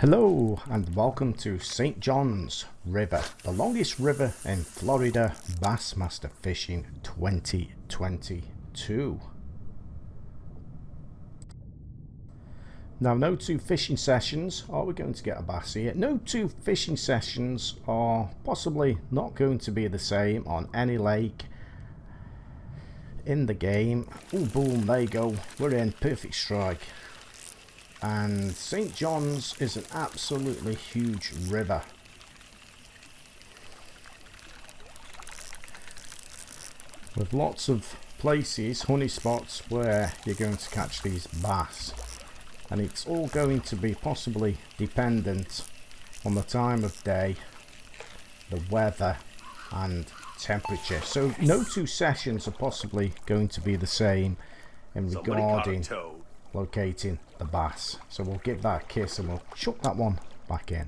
Hello and welcome to St. John's River, the longest river in Florida, Bassmaster Fishing 2022. Now, no two fishing sessions are we going to get a bass here. No two fishing sessions are possibly not going to be the same on any lake in the game. Oh, boom, there you go. We're in, perfect strike. And St. John's is an absolutely huge river. With lots of places, honey spots, where you're going to catch these bass. And it's all going to be possibly dependent on the time of day, the weather and temperature. So no two sessions are possibly going to be the same in regarding locating the bass. So we'll give that a kiss and we'll chuck that one back in.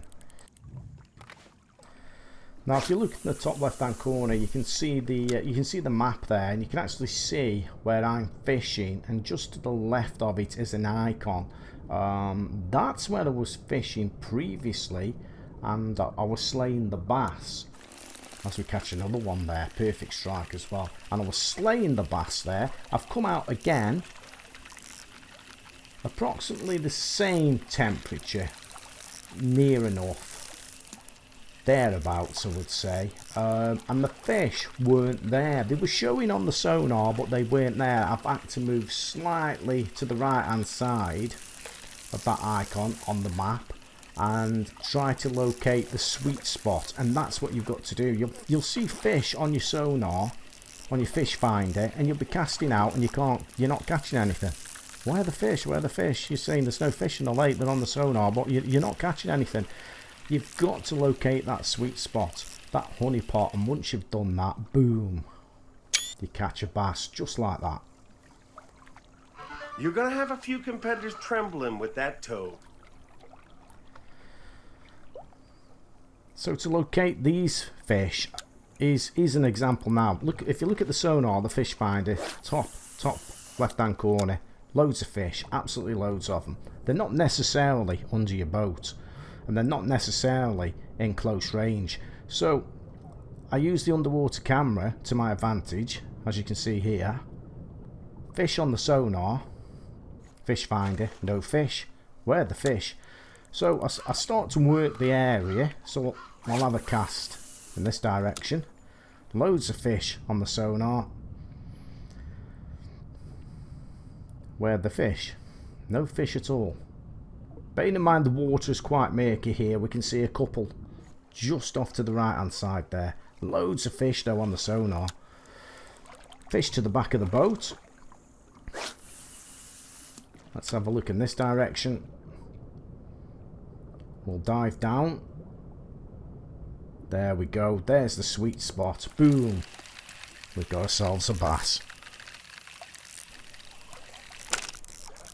Now if you look at the top left hand corner, you can see the map there, and you can actually see where I'm fishing, and just to the left of it is an icon. That's where I was fishing previously, and I was slaying the bass. As we catch another one there, perfect strike as well, and I was slaying the bass there. I've come out again, approximately the same temperature, near enough, thereabouts I would say, and the fish weren't there. They were showing on the sonar, but they weren't there. I've had to move slightly to the right hand side of that icon on the map and try to locate the sweet spot, and that's what you've got to do. You'll see fish on your sonar, on your fish finder, and you'll be casting out and you're not catching anything. Where are the fish? Where are the fish? You're saying there's no fish in the lake, they're on the sonar, but you're not catching anything. You've got to locate that sweet spot, that honey pot, and once you've done that, boom, you catch a bass just like that. You're gonna have a few competitors trembling with that toad. So to locate these fish is an example now. Look, if you look at the sonar, the fish finder, top left hand corner, loads of fish, absolutely loads of them. They're not necessarily under your boat, and they're not necessarily in close range. So I use the underwater camera to my advantage, as you can see here. Fish on the sonar, fish finder, no fish. Where are the fish? So I start to work the area, so I'll have a cast in this direction. Loads of fish on the sonar. Where are the fish? No fish at all. Bearing in mind the water is quite murky here, we can see a couple just off to the right hand side there. Loads of fish though on the sonar. Fish to the back of the boat. Let's have a look in this direction. We'll dive down. There we go. There's the sweet spot. Boom. We've got ourselves a bass.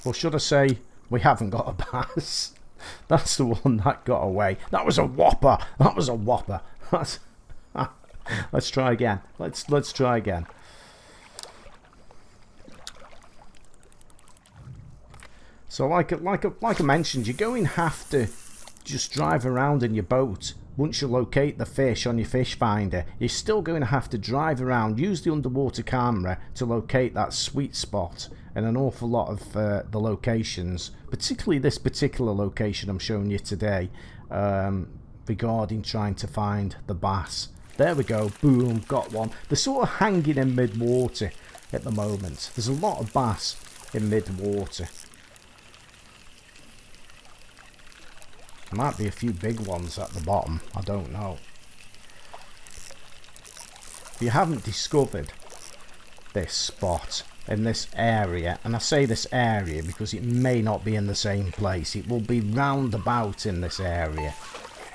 Or should I say, we haven't got a bass. That's the one that got away. That was a whopper. That was a whopper. That's, let's try again. Let's try again. So like I mentioned, you're going to have to just drive around in your boat. Once you locate the fish on your fish finder, you're still going to have to drive around, use the underwater camera to locate that sweet spot in an awful lot of the locations, particularly this particular location I'm showing you today, regarding trying to find the bass. There we go, boom, got one. They're sort of hanging in mid-water at the moment. There's a lot of bass in mid-water. There might be a few big ones at the bottom, I don't know. If you haven't discovered this spot in this area, and I say this area because it may not be in the same place, it will be round about in this area,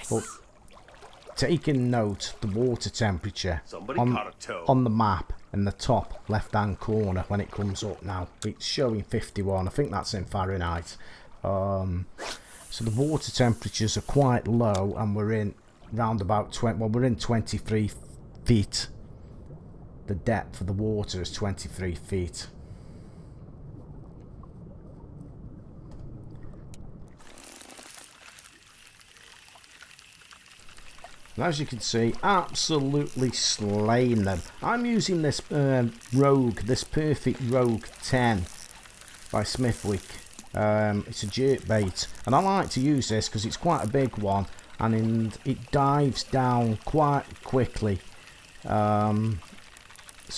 but taking note the water temperature on the map in the top left hand corner when it comes up now, it's showing 51. I think that's in Fahrenheit. So the water temperatures are quite low, and we're in round about 20, well, we're in 23 feet. The depth of the water is 23 feet. And as you can see, absolutely slaying them. I'm using this Rogue, this Perfect Rogue 10 by Smithwick. It's a jerkbait, and I like to use this because it's quite a big one, and it dives down quite quickly. So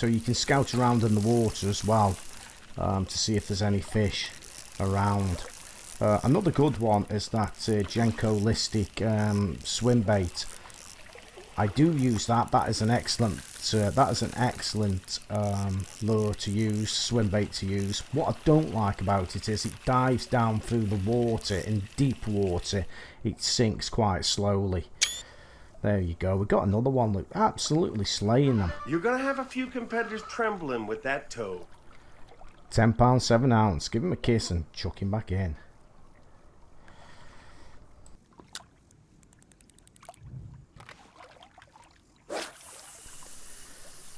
you can scout around in the water as well to see if there's any fish around. Another good one is that Genko Listic swim bait. I do use that. That is an excellent lure to use, swim bait to use. What I don't like about it is it dives down through the water. In deep water, it sinks quite slowly. There you go. We got another one. Look, absolutely slaying them. You're gonna have a few competitors trembling with that toad. £10, 7 ounce. Give him a kiss and chuck him back in.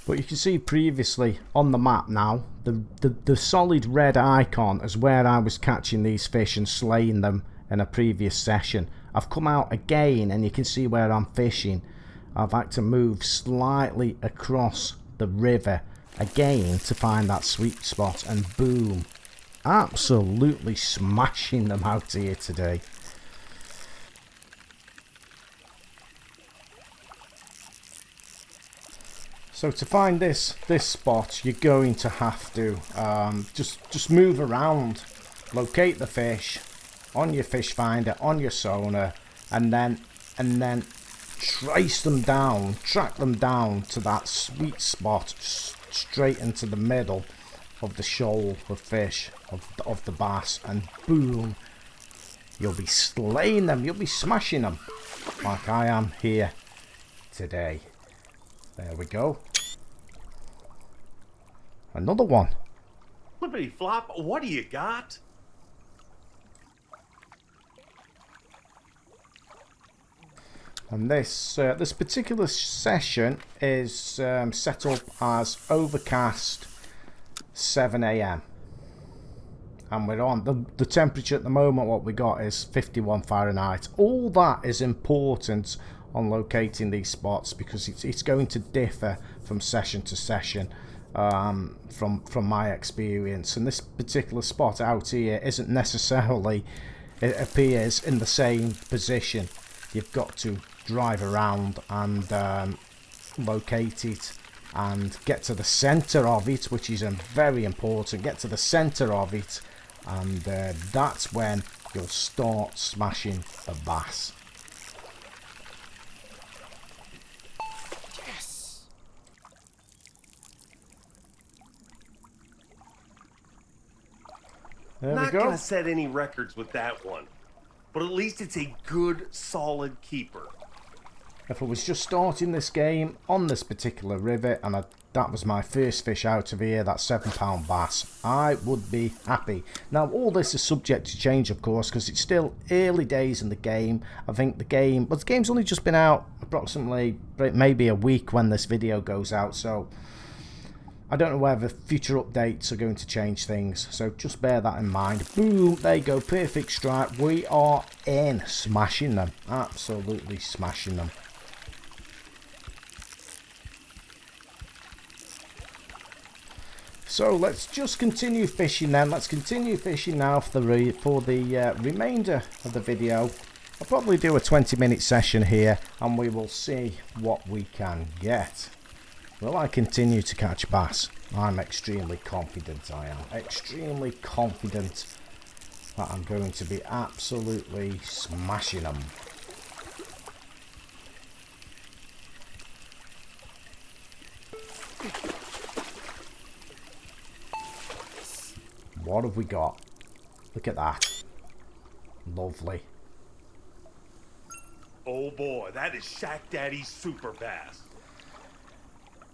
But you can see previously on the map now, the solid red icon is where I was catching these fish and slaying them in a previous session. I've come out again and you can see where I'm fishing. I've had to move slightly across the river again to find that sweet spot, and boom, absolutely smashing them out here today. So to find this spot, you're going to have to just move around, locate the fish on your fish finder, on your sonar, and then trace them down, track them down to that sweet spot, straight into the middle of the shoal of fish, of the bass, and boom, you'll be slaying them, you'll be smashing them like I am here today. There we go. Another one. Flippity flop, what do you got? And this particular session is set up as overcast 7 AM. And we're on. The temperature at the moment, what we got is 51 Fahrenheit. All that is important on locating these spots because it's going to differ from session to session, from my experience. And this particular spot out here isn't necessarily, it appears in the same position. You've got to drive around and locate it and get to the center of it, which is very important. Get to the center of it, and that's when you'll start smashing the bass. There Not we go. gonna set any records with that one, but at least it's a good, solid keeper. If I was just starting this game on this particular river and that was my first fish out of here, that £7 bass, I would be happy. Now all this is subject to change, of course, because it's still early days in the game. I think the game's only just been out approximately maybe a week when this video goes out, so I don't know whether future updates are going to change things, so just bear that in mind. Boom, there you go, perfect strike. We are in, smashing them, absolutely smashing them. So let's just continue fishing then. Let's continue fishing now for the remainder of the video. I'll probably do a 20-minute session here and we will see what we can get. Will I continue to catch bass? I'm extremely confident, I am. Extremely confident that I'm going to be absolutely smashing them. What have we got? Look at that. Lovely. Oh boy, that is Shack Daddy's super bass.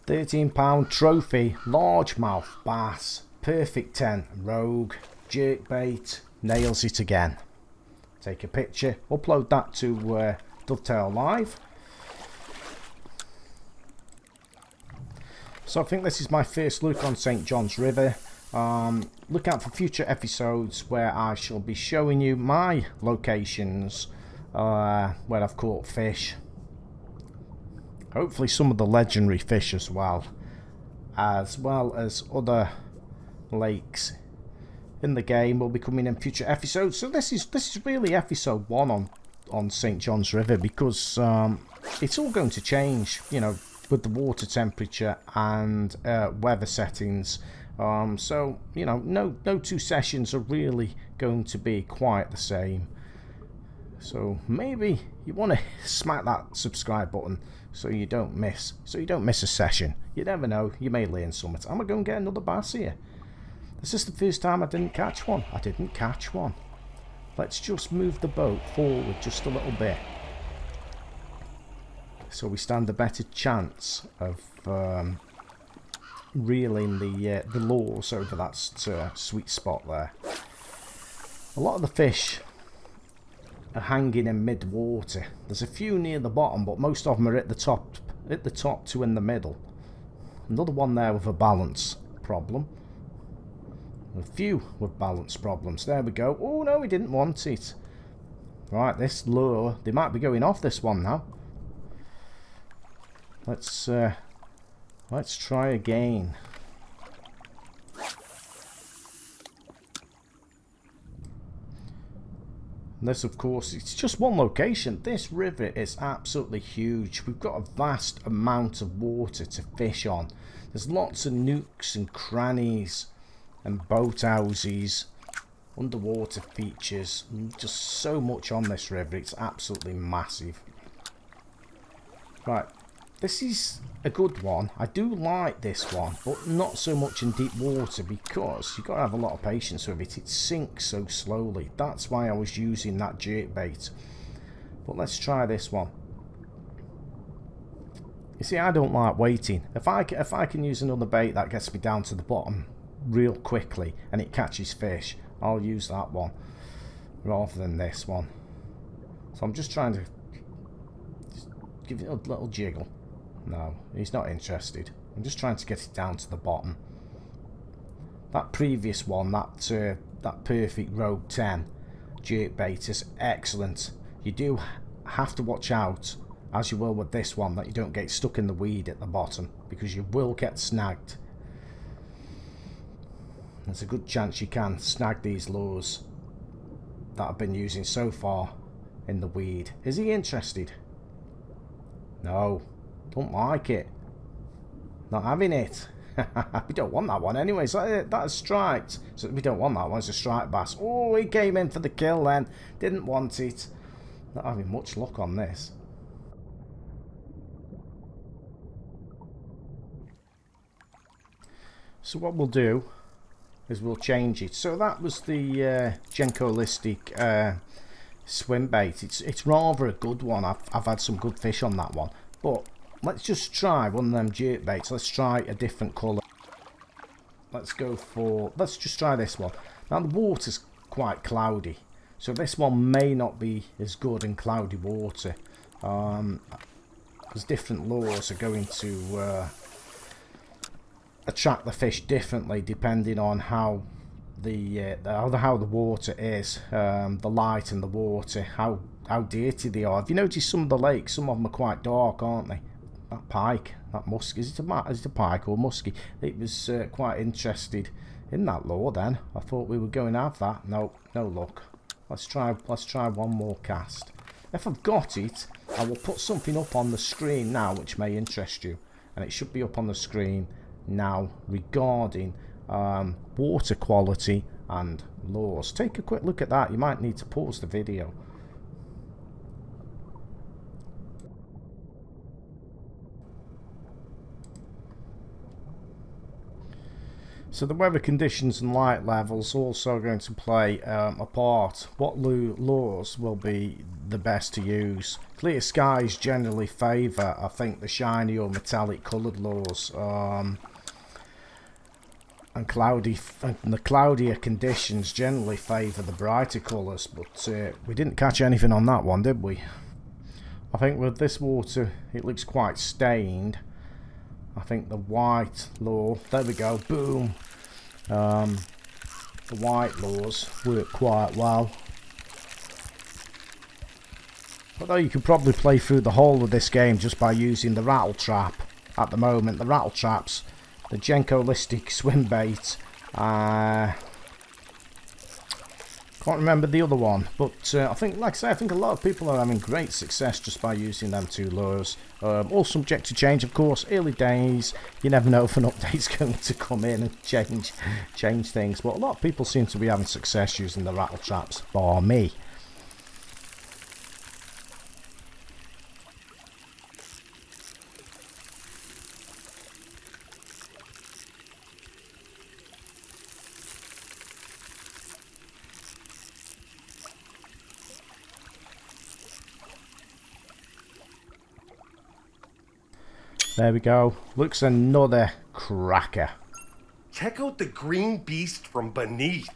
13-pound trophy largemouth bass, perfect 10 rogue, jerkbait, nails it again. Take a picture, upload that to Dovetail Live. So I think this is my first look on St. John's River. Look out for future episodes where I shall be showing you my locations where I've caught fish. hopefully some of the legendary fish as well as other lakes in the game will be coming in future episodes. So this is really episode 1 on St. John's River, because it's all going to change, you know, with the water temperature and weather settings. So, you know, no 2 sessions are really going to be quite the same. So maybe you want to smack that subscribe button so you don't miss a session. You never know, you may learn something. I'm gonna go and get another bass here. This is the first time I didn't catch one. Let's just move the boat forward just a little bit, so we stand a better chance of reeling the lures over that sweet spot there. A lot of the fish are hanging in mid-water. There's a few near the bottom, but most of them are at the top to in the middle. Another one there with a balance problem. A few with balance problems. There we go. Oh no, he didn't want it. Right, this lure, they might be going off this one now. Let's try again. This, of course, it's just one location. This river is absolutely huge. We've got a vast amount of water to fish on. There's lots of nooks and crannies and boat houses, underwater features, just so much on this river. It's absolutely massive. Right, this is a good one. I do like this one, but not so much in deep water, because you've got to have a lot of patience with it. It sinks so slowly. That's why I was using that jerkbait. But let's try this one. You see, I don't like waiting. If I can use another bait that gets me down to the bottom real quickly and it catches fish, I'll use that one rather than this one. So I'm just trying to give it a little jiggle. No, he's not interested. I'm just trying to get it down to the bottom. That previous one, that perfect Rogue 10 jerkbait is excellent. You do have to watch out, as you will with this one, that you don't get stuck in the weed at the bottom, because you will get snagged. There's a good chance you can snag these lures that I've been using so far in the weed. Is he interested? No, don't like it. Not having it. We don't want that one anyway. So that's striped. So we don't want that one. It's a striped bass. Oh, he came in for the kill then. Didn't want it. Not having much luck on this. So what we'll do is we'll change it. So that was the Genkolistic swim bait. It's rather a good one. I've had some good fish on that one. But let's just try one of them jerkbaits. Let's try a different colour. Let's just try this one. Now the water's quite cloudy, so this one may not be as good in cloudy water. Because different lures are going to attract the fish differently depending on how the water is, the light in the water, how dirty they are. Have you noticed some of the lakes? Some of them are quite dark, aren't they? That pike, that muskie, is it a pike or muskie? It was quite interested in that lure. Then I thought we were going to have that. No luck. Let's try one more cast. If I've got it, I will put something up on the screen now which may interest you, and it should be up on the screen now regarding water quality and lures. Take a quick look at that. You might need to pause the video. So the weather conditions and light levels also are going to play a part. What lures will be the best to use? Clear skies generally favour, I think, the shiny or metallic coloured lures. And the cloudier conditions generally favour the brighter colours, but we didn't catch anything on that one, did we? I think with this water it looks quite stained. I think the white lure, there we go, boom. The white lures work quite well. Although you could probably play through the whole of this game just by using the rattle trap at the moment. The rattle traps, the Jenko-listic swim bait. Can't remember the other one, but I think, like I say, I think a lot of people are having great success just by using them two lures. All subject to change, of course. Early days, you never know if an update's going to come in and change things. But a lot of people seem to be having success using the rattle traps, bar me. There we go. Looks another cracker. Check out the green beast from beneath.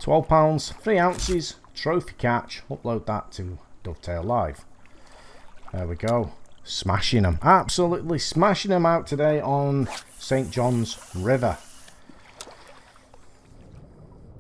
£12, 3 ounces, trophy catch. Upload that to Dovetail Live. There we go. Smashing them. Absolutely smashing them out today on St. John's River.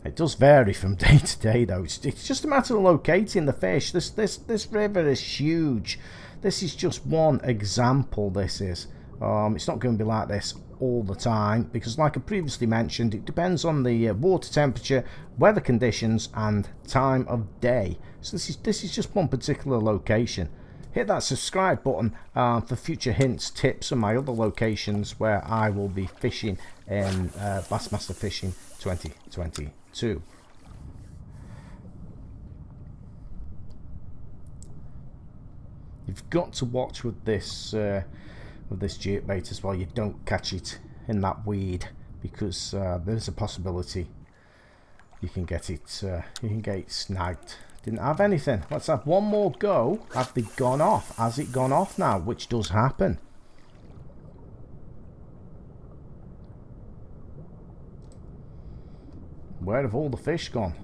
It does vary from day to day though. It's just a matter of locating the fish. This river is huge. This is just one example, this is. It's not going to be like this all the time because, like I previously mentioned, it depends on the water temperature, weather conditions and time of day. So this is just one particular location. Hit that subscribe button for future hints, tips and my other locations where I will be fishing in Bassmaster Fishing 2022. You've got to watch with this jerkbait as well. You don't catch it in that weed because there's a possibility you can get it snagged. Didn't have anything. Let's have one more go. Have they gone off? Has it gone off now? Which does happen. Where have all the fish gone?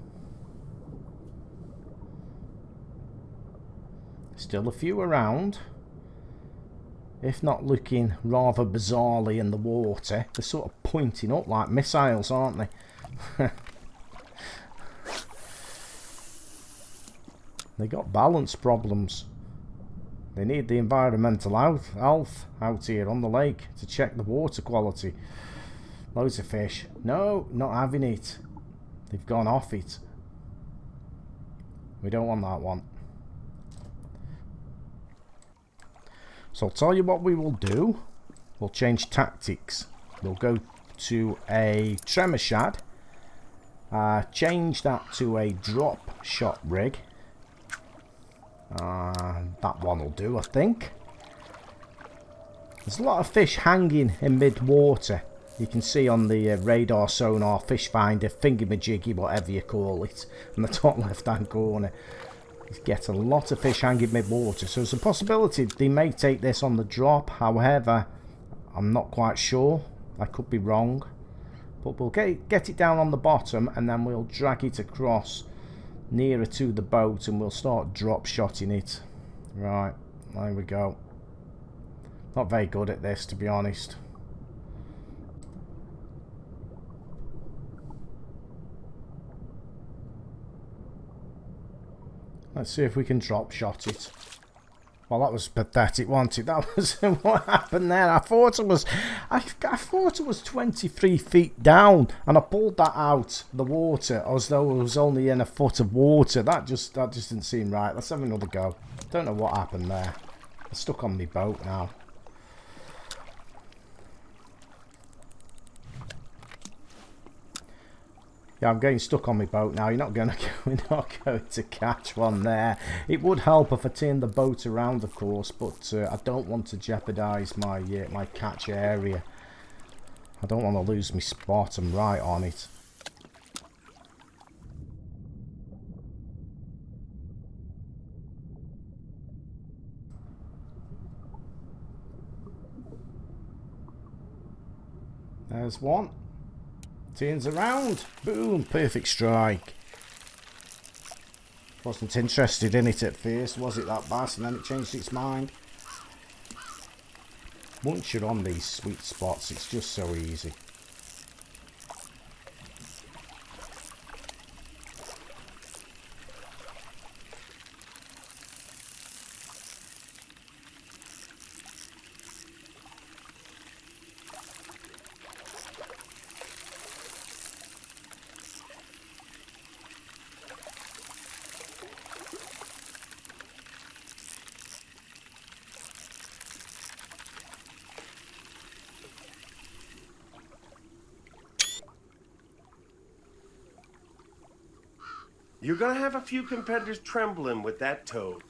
Still a few around, if not looking rather bizarrely in the water. They're sort of pointing up like missiles, aren't they? They got balance problems. They need the environmental health out here on the lake to check the water quality. Loads of fish. No, not having it. They've gone off it. We don't want that one. So I'll tell you what we will do. We'll change tactics. We'll go to a tremor shad. Change that to a drop shot rig. That one will do, I think. There's a lot of fish hanging in mid-water. You can see on the radar, sonar, fish finder, fingermajiggy, whatever you call it, in the top left-hand corner. You get a lot of fish hanging mid-water, so there's a possibility they may take this on the drop. However, I'm not quite sure. I could be wrong. But we'll get it down on the bottom and then we'll drag it across nearer to the boat and we'll start drop shotting it. Right, there we go. Not very good at this, to be honest. Let's see if we can drop shot it. Well, that was pathetic, wasn't it? That was what happened there. I thought it was 23 feet down, and I pulled that out the water as though it was only in a foot of water. That just didn't seem right. Let's have another go. Don't know what happened there. I'm stuck on my boat now. Yeah, I'm getting stuck on my boat now. We're not going to catch one there. It would help if I turned the boat around, of course, but I don't want to jeopardise my my catch area. I don't want to lose my spot. I'm right on it. There's one. Turns around. Boom. Perfect strike. Wasn't interested in it at first, was it, that bass? And then it changed its mind. Once you're on these sweet spots, it's just so easy. You're gonna have a few competitors trembling with that toad.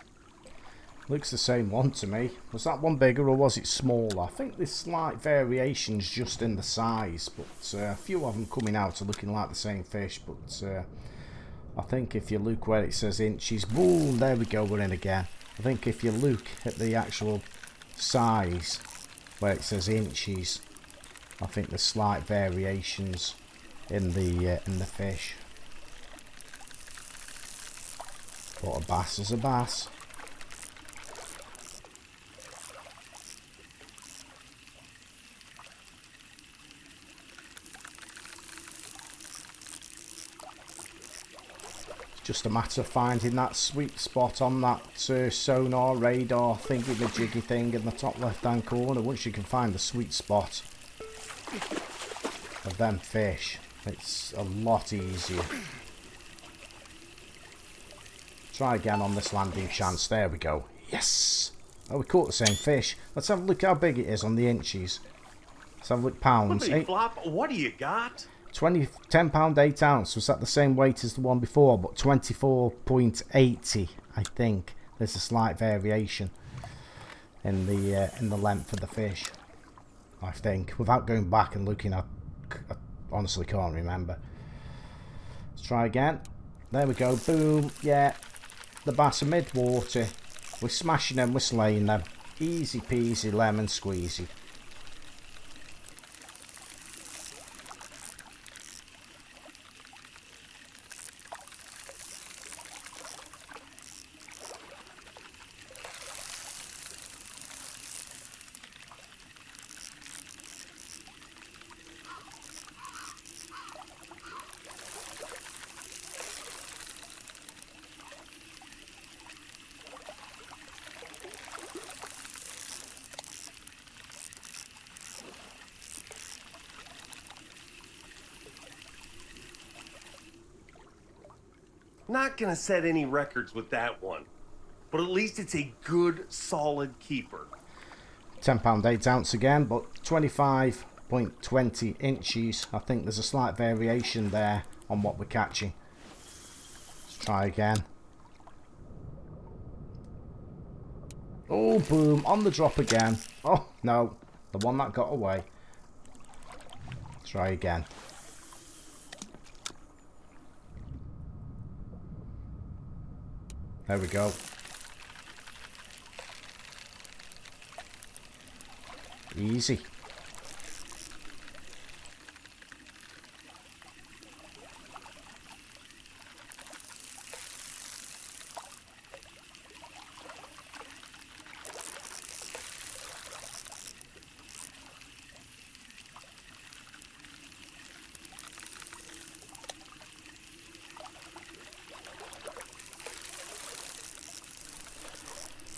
Looks the same one to me. Was that one bigger or was it smaller? I think there's slight variations just in the size, but a few of them coming out are looking like the same fish. But I think if you look where it says inches, boom, there we go, we're in again. I think if you look at the actual size where it says inches, I think there's slight variations in the fish. But a bass is a bass. Just a matter of finding that sweet spot on that sonar radar thingy, the jiggy thing in the top left hand corner. Once you can find the sweet spot of them fish, it's a lot easier. Try again on this landing chance. There we go. Yes! Oh, we caught the same fish. Let's have a look how big it is on the inches. Let's have a look pounds. Flop, what do you got? 10 pound 8 ounce. Was that the same weight as the one before? But 24.80, I think. There's a slight variation in the length of the fish, I think. Without going back and looking, I honestly can't remember. Let's try again. There we go. Boom. Yeah, the bass are mid-water. We're smashing them. We're slaying them. Easy peasy lemon squeezy. Not gonna set any records with that one, but at least it's a good, solid keeper. 10 pound 8 ounce again, but 25.20 inches. I think there's a slight variation there on what we're catching. Let's try again. Oh, boom, on the drop again. Oh, no, the one that got away. Try again. There we go. Easy.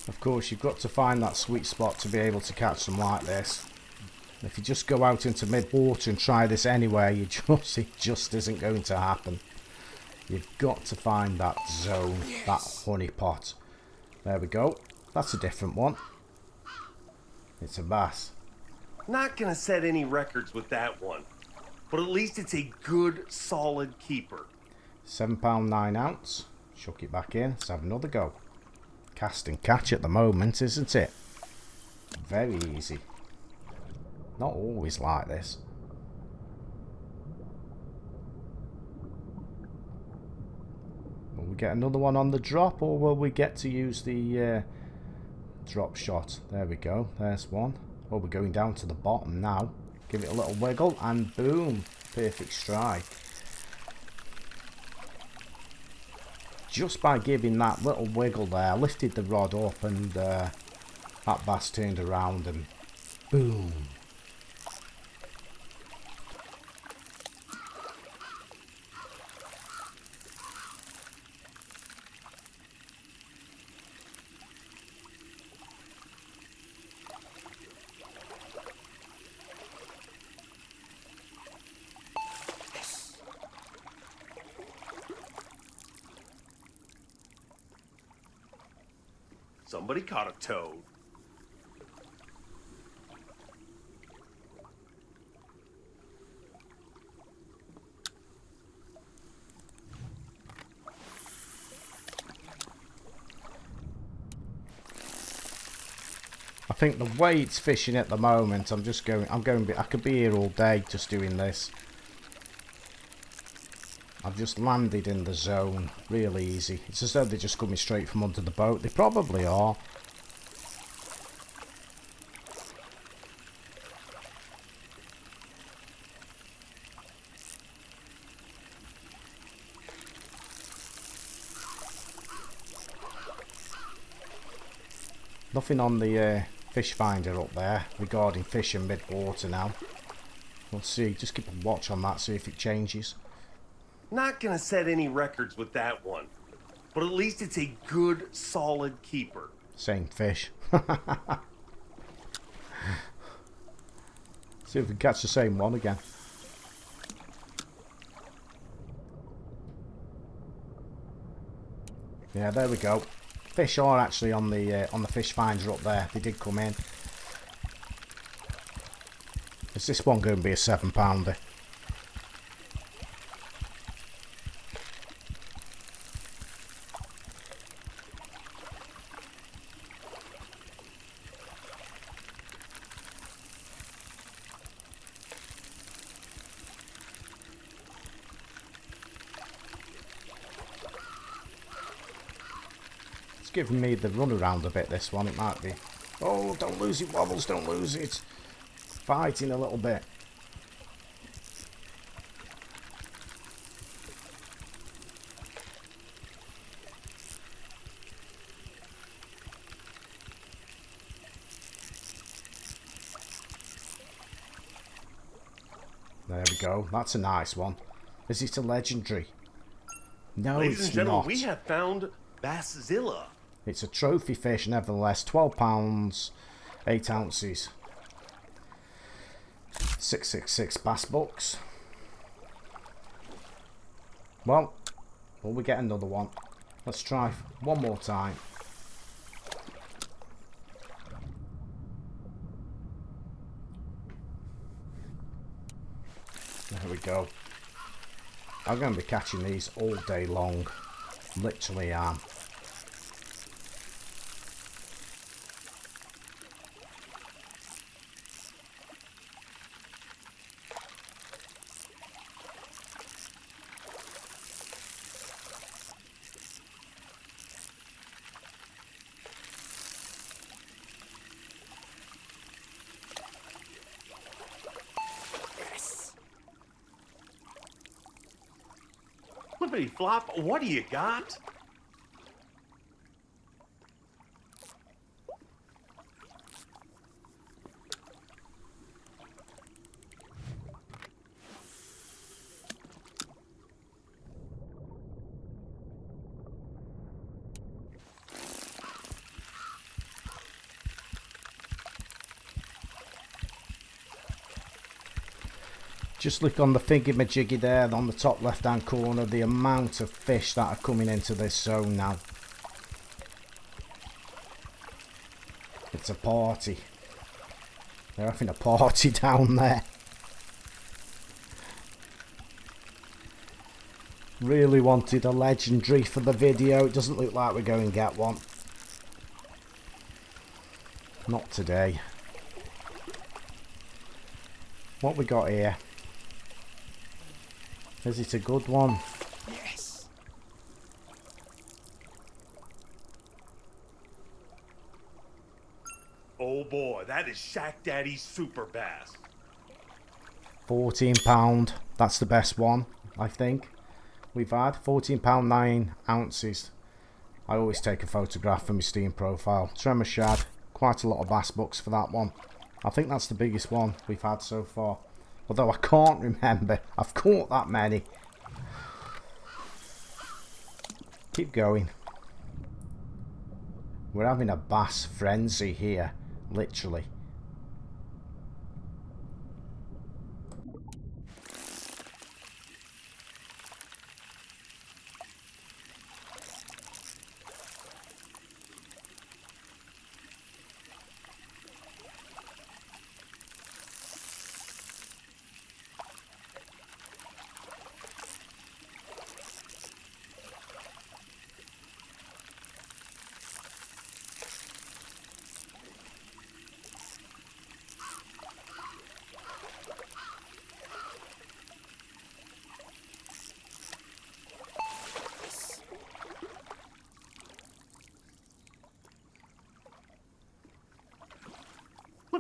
Of course, you've got to find that sweet spot to be able to catch them like this. If you just go out into mid-water and try this anywhere, it just isn't going to happen. You've got to find that zone, yes, that honey pot. There we go. That's a different one. It's a bass. Not gonna set any records with that one, but at least it's a good, solid keeper. 7 pound 9 ounce. Chuck it back in. Let's have another go. Cast and catch at the moment, isn't it? Very easy. Not always like this. Will we get another one on the drop, or will we get to use the drop shot? There we go. There's one. Oh, we're going down to the bottom now. Give it a little wiggle and boom. Perfect strike. Just by giving that little wiggle there, lifted the rod up and that bass turned around and boom. Somebody caught a toad. think the way it's fishing at the moment, I could be here all day just doing this. I've just landed in the zone, really easy. It's as though they're just coming straight from under the boat. They probably are. Nothing on the fish finder up there regarding fish in mid-water now. We'll see. Just keep a watch on that, see if it changes. Not gonna set any records with that one, but at least it's a good, solid keeper. Same fish. See if we can catch the same one again. Yeah, there we go. Fish are actually on the fish finder up there. They did come in. Is this one going to be a 7-pounder? Giving me the run around a bit, this one. It might be. Oh, don't lose it, Wobbles, don't lose it. Fighting a little bit. There we go. That's a nice one. Is it a legendary? No, Ladies and it's gentlemen, not. we have found Basszilla. It's a trophy fish, nevertheless. 12 pounds, 8 ounces. 666 bass bucks. Well, will we get another one? Let's try one more time. There we go. I'm going to be catching these all day long. Literally am. Flippity flop, what do you got? Just look on the thingy-majiggy there on the top left hand corner, the amount of fish that are coming into this zone now. It's a party. They're having a party down there. Really wanted a legendary for the video. It doesn't look like we're going to get one. Not today. What we got here? Is it a good one? Yes. Oh boy, that is Shack Daddy's super bass. 14 pound. That's the best one, I think. We've had 14 pound 9 ounces. I always take a photograph for my Steam profile. Tremor shad. Quite a lot of bass bucks for that one. I think that's the biggest one we've had so far. Although I can't remember. I've caught that many. Keep going. We're having a bass frenzy here. Literally.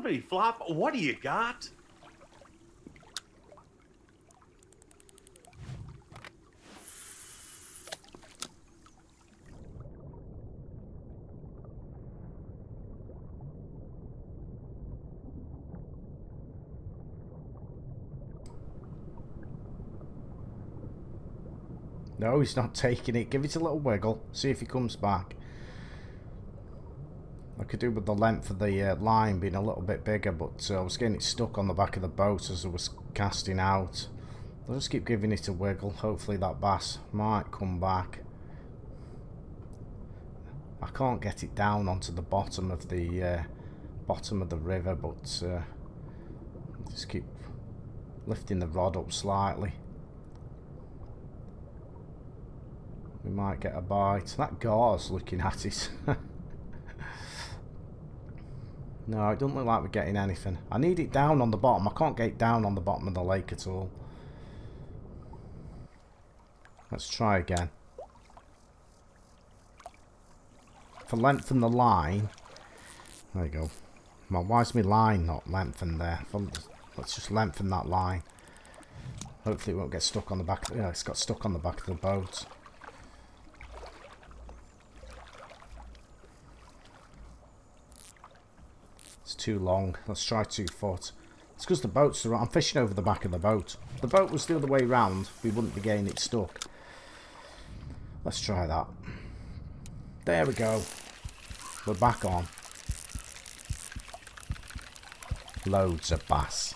Flippity flop, what do you got? No, he's not taking it. Give it a little wiggle. See if he comes back. I could do with the length of the line being a little bit bigger, but I was getting it stuck on the back of the boat as I was casting out. I'll just keep giving it a wiggle. Hopefully that bass might come back. I can't get it down onto the bottom of the river, but just keep lifting the rod up slightly. We might get a bite. That gar's looking at it. No, it doesn't look like we're getting anything. I need it down on the bottom. I can't get it down on the bottom of the lake at all. Let's try again. For lengthen the line. There you go. Well, why is my line not lengthened there? Let's just lengthen that line. Hopefully it won't get stuck on the back. Yeah, it's got stuck on the back of the boat. It's too long. Let's try 2 foot. It's because the boat's the I'm fishing over the back of the boat. If the boat was the other way round, we wouldn't be getting it stuck. Let's try that. There we go. We're back on. Loads of bass.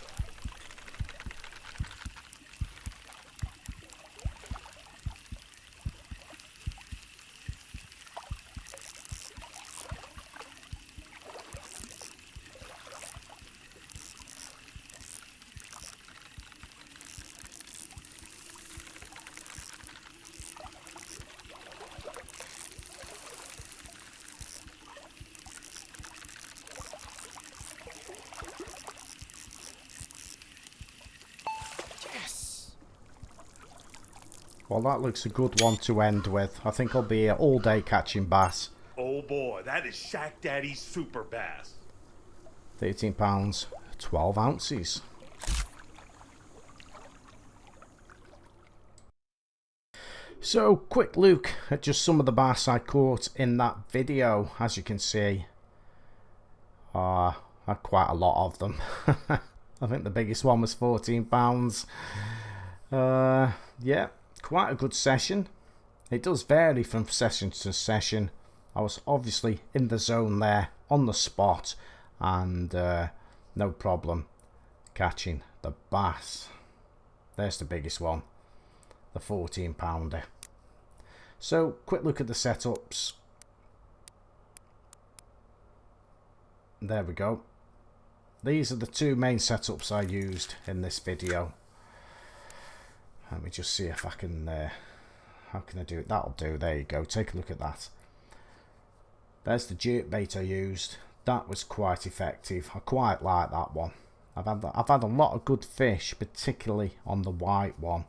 Well, that looks a good one to end with. I think I'll be here all day catching bass. Oh boy, that is Shack Daddy's super bass. 13 pounds, 12 ounces. So, quick look at just some of the bass I caught in that video. As you can see, I had quite a lot of them. I think the biggest one was 14 pounds. Yeah, quite a good session. It does vary from session to session. I was obviously in the zone there, on the spot, and no problem catching the bass. There's the biggest one, the 14 pounder. So, quick look at the setups. There we go. These are the 2 main setups I used in this video. Let me just see if I can, how can I do it? That'll do, there you go, take a look at that. There's the jerkbait I used. That was quite effective. I quite like that one. I've had a lot of good fish, particularly on the white one.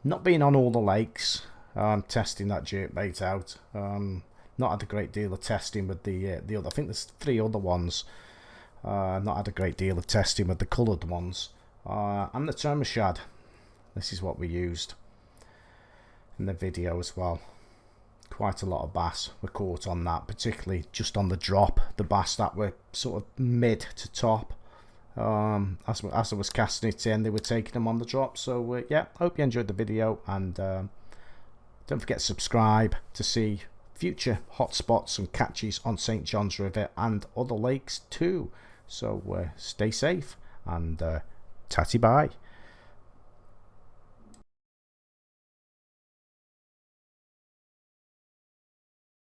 Not been on all the lakes, testing that jerkbait out. Not had a great deal of testing with the other, I think there's 3 other ones. Not had a great deal of testing with the coloured ones. And the Troubleshooting. This is what we used in the video as well. Quite a lot of bass were caught on that, particularly just on the drop. The bass that were sort of mid to top. As I was casting it in, they were taking them on the drop. So yeah, hope you enjoyed the video, and don't forget to subscribe to see future hotspots and catches on St. John's River and other lakes too. So stay safe and tatty bye.